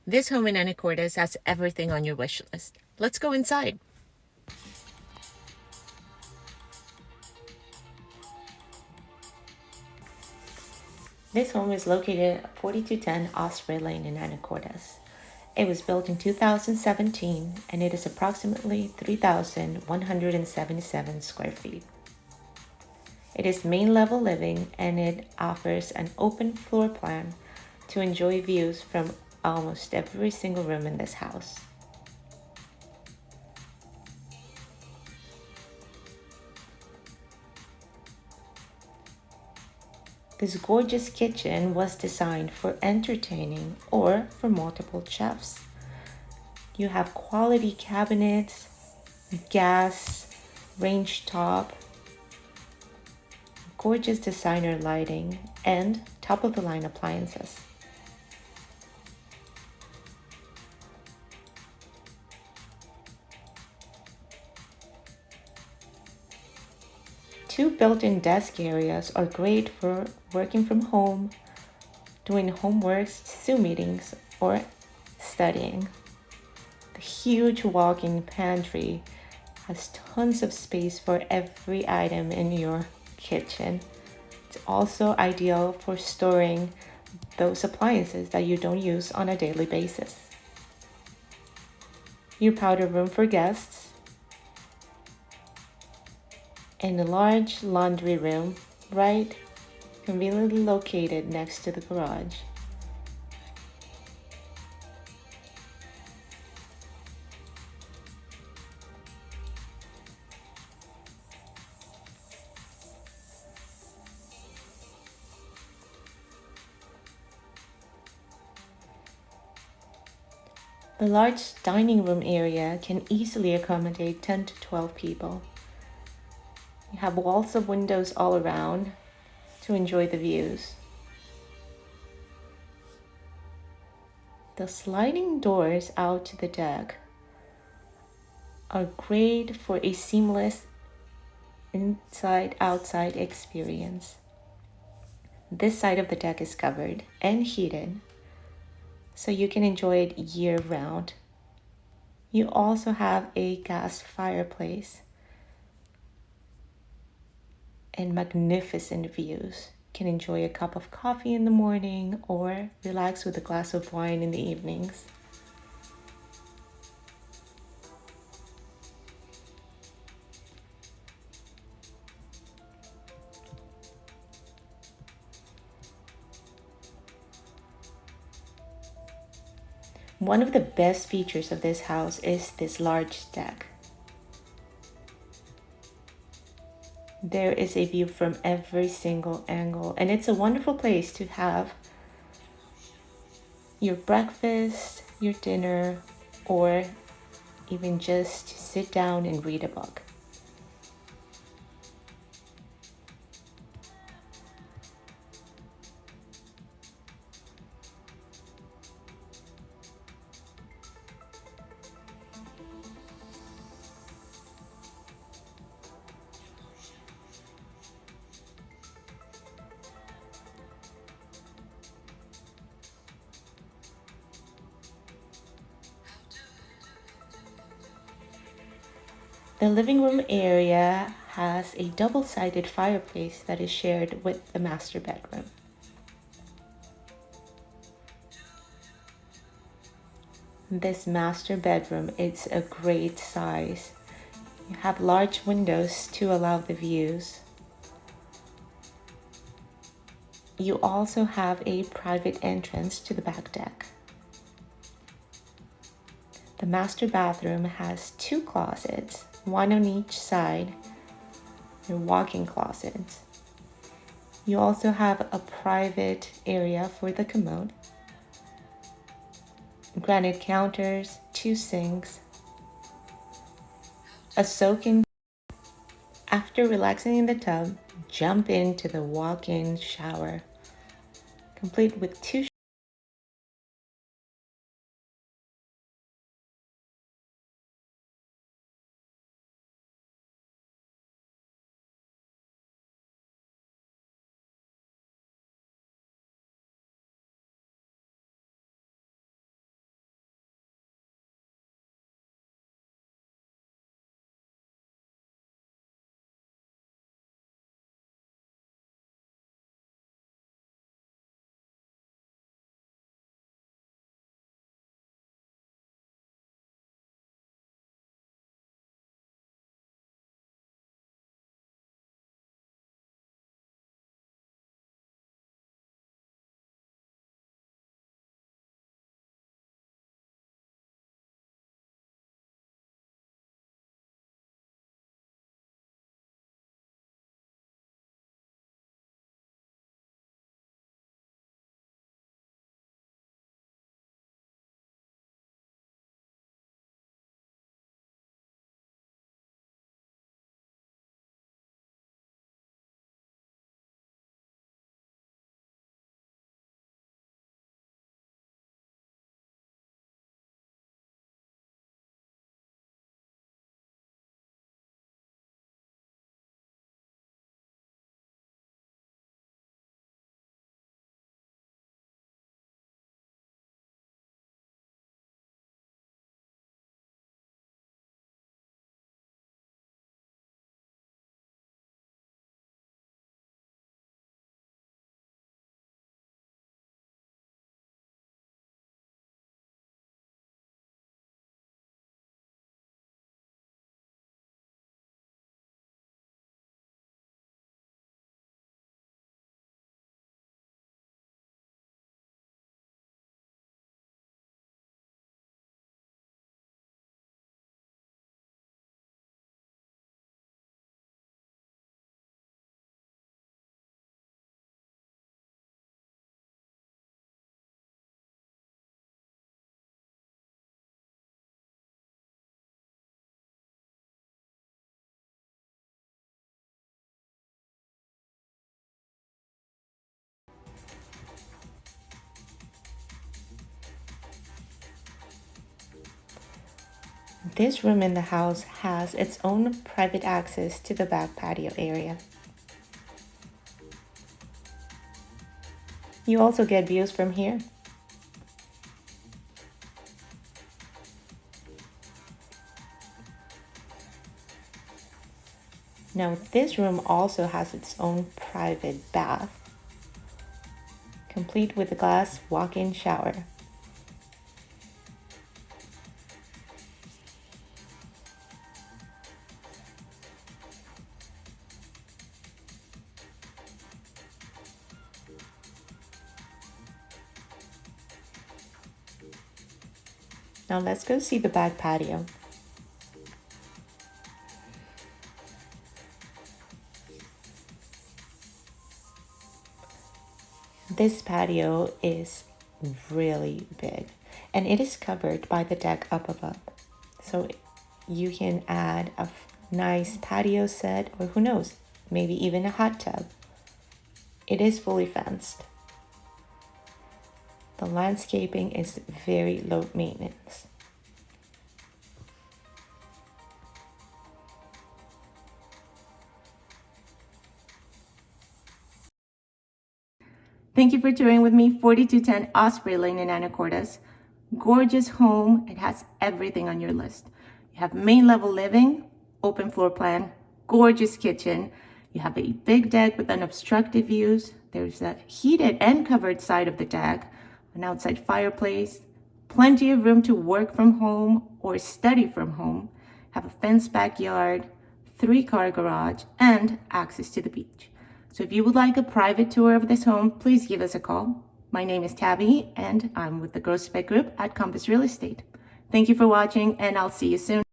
This home in Anacortes has everything on your wish list. Let's go inside. This home is located at 4210 Osprey Lane in Anacortes. It was built in 2017 and it is approximately 3,177 square feet. It is main level living and it offers an open floor plan to enjoy views from almost every single room in this house. This gorgeous kitchen was designed for entertaining or for multiple chefs. You have quality cabinets, gas, range top, gorgeous designer lighting, and top-of-the-line appliances. Two built-in desk areas are great for working from home, doing homeworks, Zoom meetings, or studying. The huge walk-in pantry has tons of space for every item in your kitchen. It's also ideal for storing those appliances that you don't use on a daily basis. Your powder room for guests, and a large laundry room right conveniently located next to the garage. The large dining room area can easily accommodate 10 to 12 people. You have walls of windows all around to enjoy the views. The sliding doors out to the deck are great for a seamless inside-outside experience. This side of the deck is covered and heated, so you can enjoy it year-round. You also have a gas fireplace and magnificent views. You can enjoy a cup of coffee in the morning or relax with a glass of wine in the evenings. One of the best features of this house is this large deck. There is a view from every single angle, and it's a wonderful place to have your breakfast, your dinner, or even just sit down and read a book. The living room area has a double-sided fireplace that is shared with the master bedroom. This master bedroom is a great size. You have large windows to allow the views. You also have a private entrance to the back deck. The master bathroom has two closets, one on each side, your walk-in closets. You also have a private area for the commode, granite counters, two sinks, a soak-in. After relaxing in the tub, jump into the walk-in shower, complete with two This room in the house has its own private access to the back patio area. You also get views from here. Now, this room also has its own private bath, complete with a glass walk-in shower. Now let's go see the back patio. This patio is really big and it is covered by the deck up above. So you can add a nice patio set, or who knows, maybe even a hot tub. It is fully fenced. The landscaping is very low maintenance. Thank you for touring with me, 4210 Osprey Lane in Anacortes. Gorgeous home. It has everything on your list. You have main level living, open floor plan, gorgeous kitchen. You have a big deck with unobstructed views. There's a heated and covered side of the deck, an outside fireplace, plenty of room to work from home or study from home, have a fenced backyard, 3-car garage, and access to the beach. So if you would like a private tour of this home, please give us a call. My name is Tabby, and I'm with the Groesbeck Group at Compass Real Estate. Thank you for watching, and I'll see you soon.